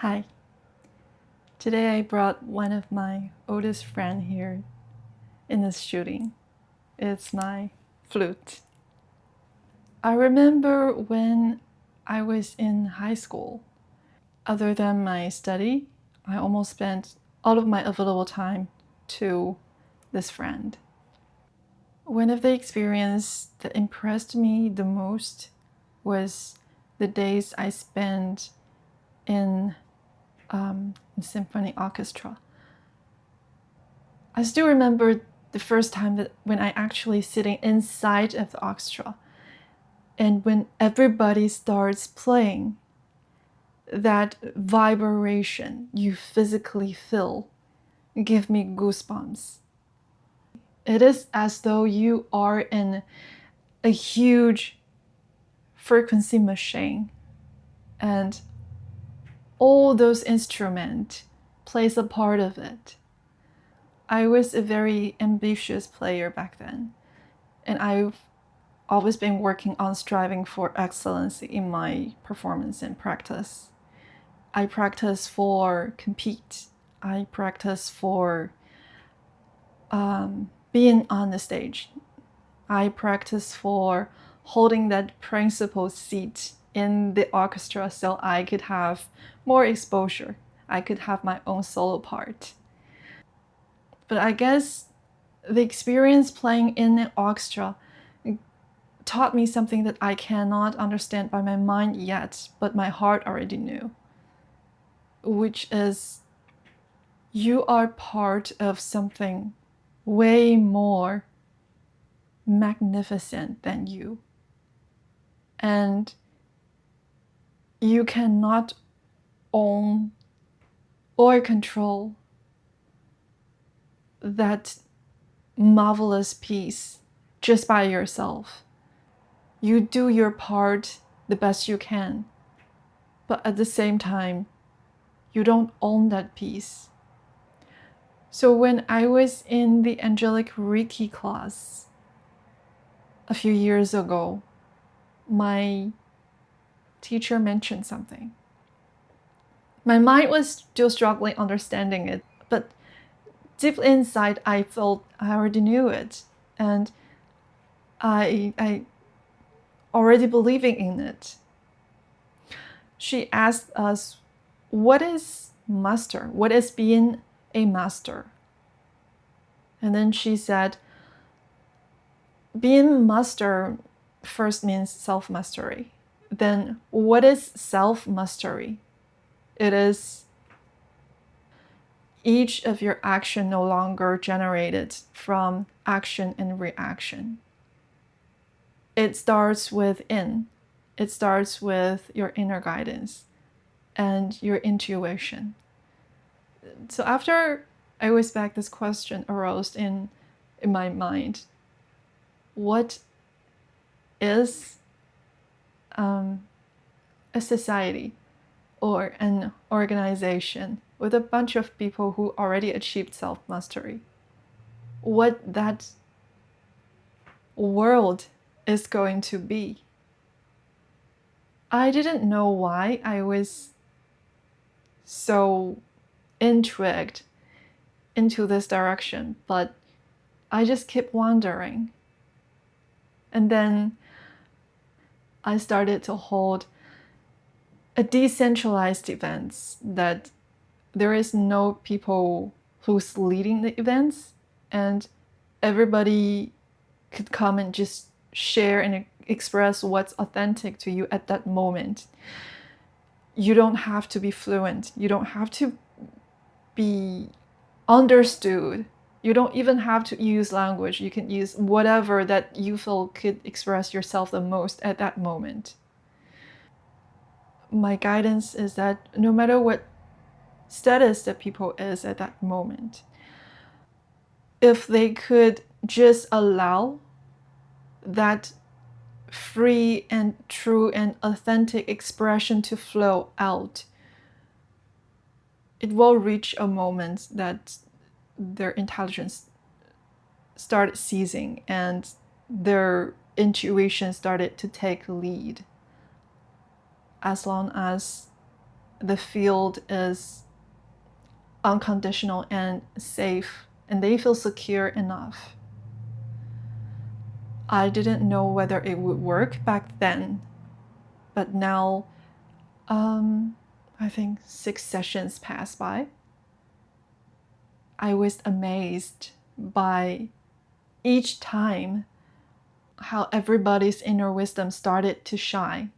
Hi. Today I brought one of my oldest friend here in this shooting. It's my flute. I remember when I was in high school, other than my study, I almost spent all of my available time to this friend. One of the experiences that impressed me the most was the days I spent in symphony orchestra. I still remember the first time that when I actually sitting inside of the orchestra, and when everybody starts playing, that vibration you physically feel give me goosebumps. It is as though you are in a huge frequency machine, and all those instruments plays a part of it. I was a very ambitious player back then, and I've always been working on striving for excellence in my performance and practice. I practice for compete. I practice for being on the stage. I practice for holding that principal seat in the orchestra so I could have more exposure. I could have my own solo part. But I guess the experience playing in the orchestra taught me something that I cannot understand by my mind yet, but my heart already knew, which is you are part of something way more magnificent than you. And you cannot own or control that marvelous piece just by yourself. You do your part the best you can, but at the same time, you don't own that piece. So when I was in the Angelic Reiki class a few years ago, my teacher mentioned something. My mind was still struggling understanding it, but deep inside I felt I already knew it, and I already believing in it. She asked us, what is master? What is being a master? And then she said, being master first means self-mastery. Then what is self-mastery? It is each of your action no longer generated from action and reaction. It starts within. It starts with your inner guidance and your intuition. So after I was back, this question arose in my mind. What is a society or an organization with a bunch of people who already achieved self-mastery? What that world is going to be? I didn't know why I was so intrigued into this direction, but I just kept wondering. And then I started to hold a decentralized events that there is no people who's leading the events, and everybody could come and just share and express what's authentic to you at that moment. You don't have to be fluent. You don't have to be understood. You don't even have to use language. You can use whatever that you feel could express yourself the most at that moment. My guidance is that no matter what status that people is at that moment, if they could just allow that free and true and authentic expression to flow out, it will reach a moment that their intelligence started ceasing and their intuition started to take lead. As long as the field is unconditional and safe, and they feel secure enough. I didn't know whether it would work back then, but now, I think 6 sessions passed by. I was amazed by each time how everybody's inner wisdom started to shine.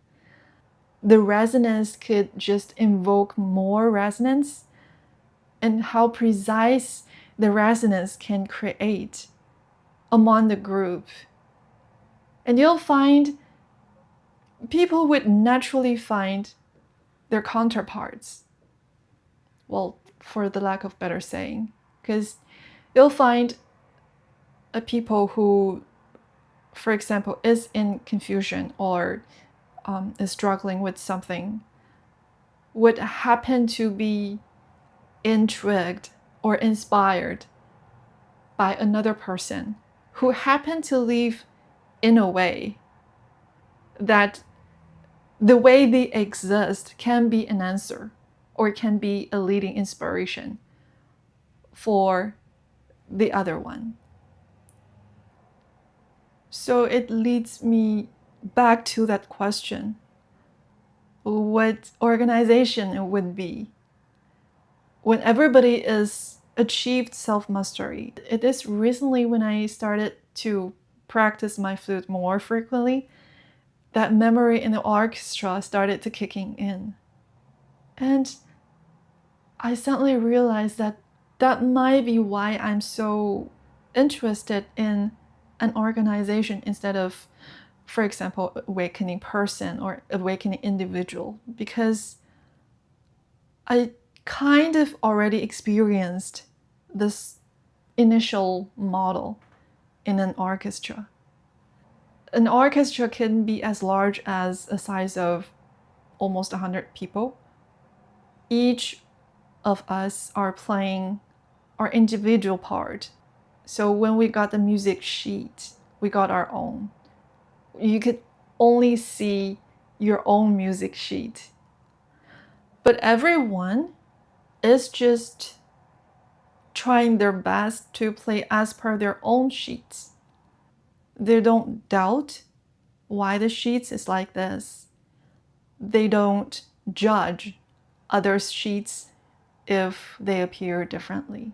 The resonance could just invoke more resonance, and how precise the resonance can create among the group. And you'll find people would naturally find their counterparts. Well, for the lack of better saying, because you'll find a people who, for example, is in confusion or is struggling with something, would happen to be intrigued or inspired by another person who happened to live in a way that the way they exist can be an answer or can be a leading inspiration for the other one. So it leads me back to that question: what organization it would be when everybody is achieved self-mastery. It is recently when I started to practice my flute more frequently that memory in the orchestra started to kicking in. And I suddenly realized that that might be why I'm so interested in an organization instead of, for example, awakening person or awakening individual, because I kind of already experienced this initial model in an orchestra. An orchestra can be as large as a size of almost 100 people. Each of us are playing our individual part. So when we got the music sheet, we got our own. You could only see your own music sheet. But everyone is just trying their best to play as per their own sheets. They don't doubt why the sheets is like this. They don't judge others' sheets if they appear differently.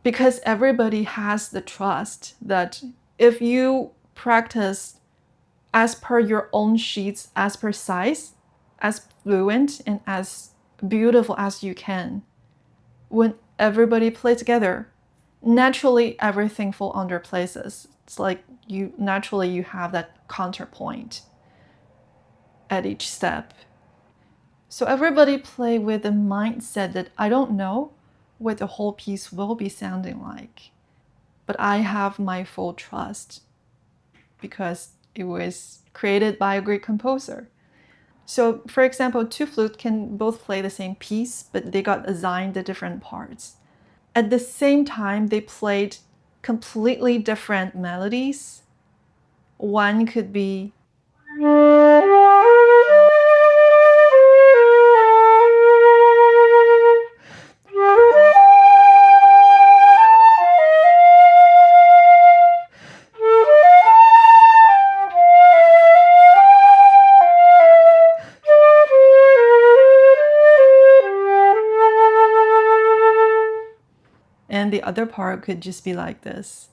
Because everybody has the trust that if you practice as per your own sheets, as precise, as fluent, and as beautiful as you can, when everybody play together, naturally everything fall under places. It's like you have that counterpoint at each step. So everybody play with the mindset that I don't know what the whole piece will be sounding like, but I have my full trust because it was created by a great composer. So for example, 2 flutes can both play the same piece, but they got assigned the different parts. At the same time, they played completely different melodies. One could be and the other part could just be like this.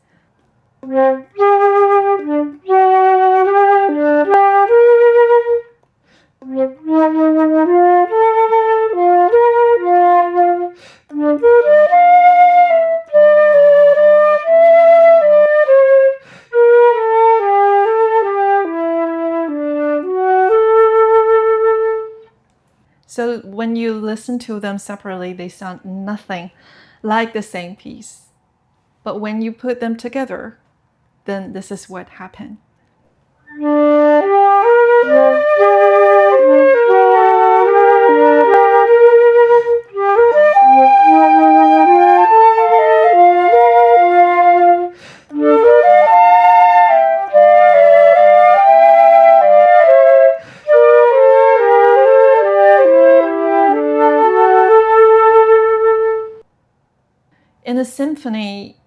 So when you listen to them separately, they sound nothing like the same piece. But when you put them together, then this is what happened. In a symphony,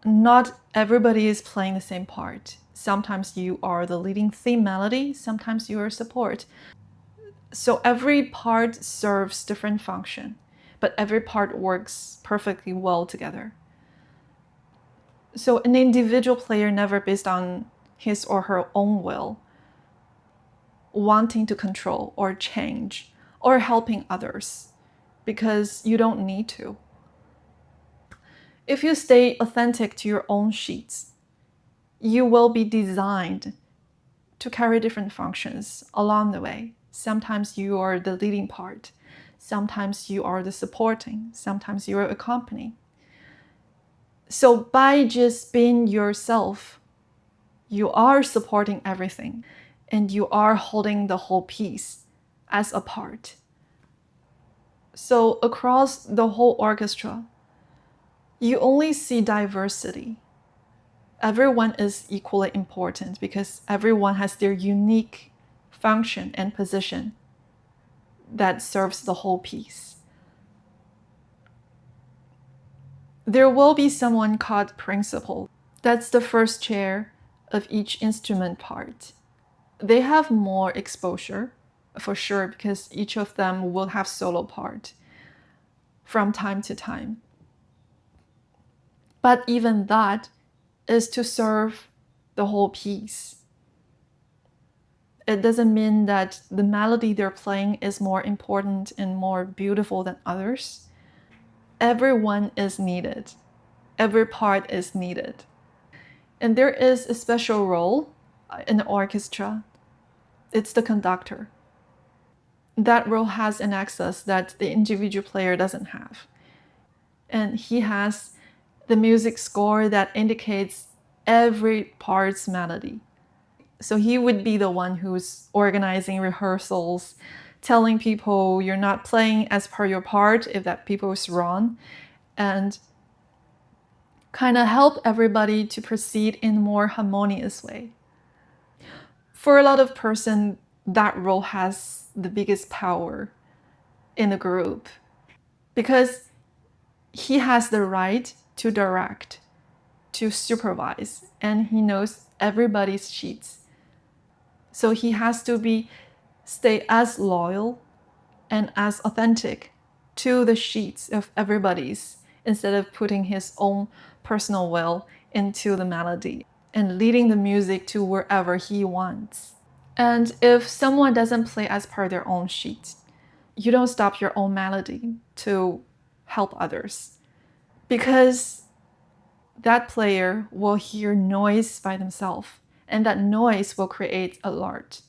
not everybody is playing the same part. Sometimes you are the leading theme melody, sometimes you are support. So every part serves different function, but every part works perfectly well together. So an individual player never based on his or her own will, wanting to control or change or helping others, because you don't need to. If you stay authentic to your own sheets, you will be designed to carry different functions along the way. Sometimes you are the leading part, sometimes you are the supporting, sometimes you are accompanying. So by just being yourself, you are supporting everything and you are holding the whole piece as a part. So across the whole orchestra, you only see diversity. Everyone is equally important because everyone has their unique function and position that serves the whole piece. There will be someone called principal. That's the first chair of each instrument part. They have more exposure, for sure, because each of them will have solo part from time to time. But even that is to serve the whole piece. It doesn't mean that the melody they're playing is more important and more beautiful than others. Everyone is needed. Every part is needed. And there is a special role in the orchestra. It's the conductor. That role has an access that the individual player doesn't have. And he has the music score that indicates every part's melody. So he would be the one who's organizing rehearsals, telling people you're not playing as per your part if that people is wrong, and kind of help everybody to proceed in a more harmonious way. For a lot of person, that role has the biggest power in the group because he has the right to direct, to supervise, and he knows everybody's sheets. So he has to stay as loyal and as authentic to the sheets of everybody's instead of putting his own personal will into the melody and leading the music to wherever he wants. And if someone doesn't play as per their own sheet, you don't stop your own melody to help others, because that player will hear noise by themselves, and that noise will create a alert.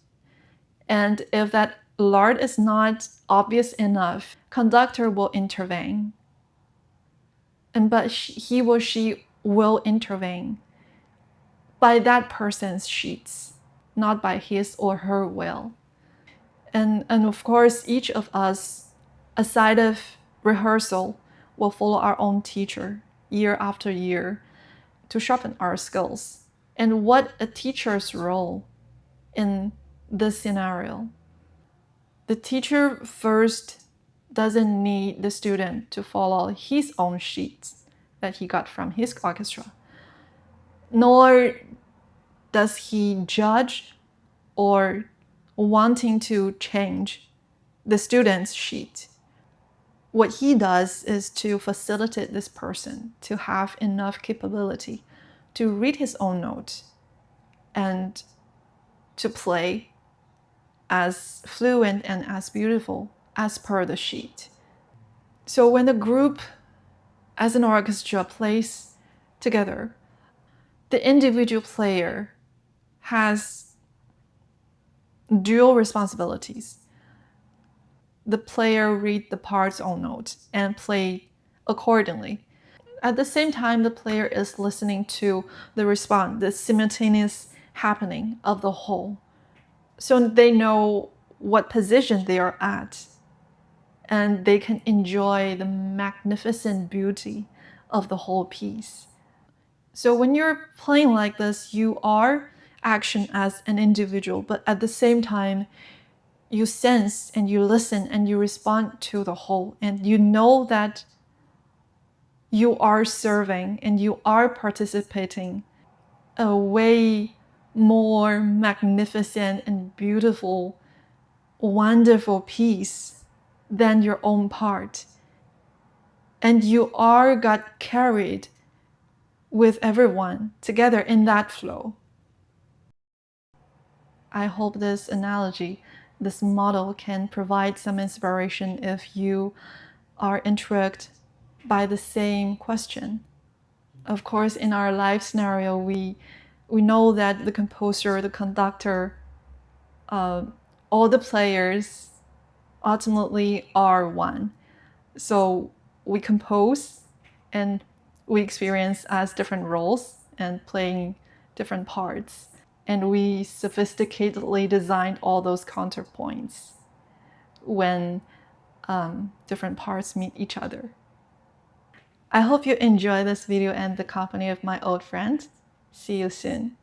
And if that alert is not obvious enough, conductor will intervene. But he or she will intervene by that person's sheets, not by his or her will. And of course, each of us, aside of rehearsal, will follow our own teacher year after year to sharpen our skills. And what a teacher's role in this scenario. The teacher first doesn't need the student to follow his own sheets that he got from his orchestra, nor does he judge or wanting to change the student's sheet. What he does is to facilitate this person to have enough capability to read his own note and to play as fluent and as beautiful as per the sheet. So when the group as an orchestra plays together, the individual player has dual responsibilities. The player read the part's own note and play accordingly. At the same time, the player is listening to the response, the simultaneous happening of the whole. So they know what position they are at, and they can enjoy the magnificent beauty of the whole piece. So when you're playing like this, you are action as an individual, but at the same time, you sense and you listen and you respond to the whole, and you know that you are serving and you are participating a way more magnificent and beautiful, wonderful piece than your own part. And you are got carried with everyone together in that flow. I hope this analogy, this model can provide some inspiration if you are intrigued by the same question. Of course, in our life scenario, we know that the composer, the conductor, all the players ultimately are one. So we compose and we experience as different roles and playing different parts. And we sophisticatedly designed all those counterpoints when different parts meet each other. I hope you enjoy this video and the company of my old friend. See you soon.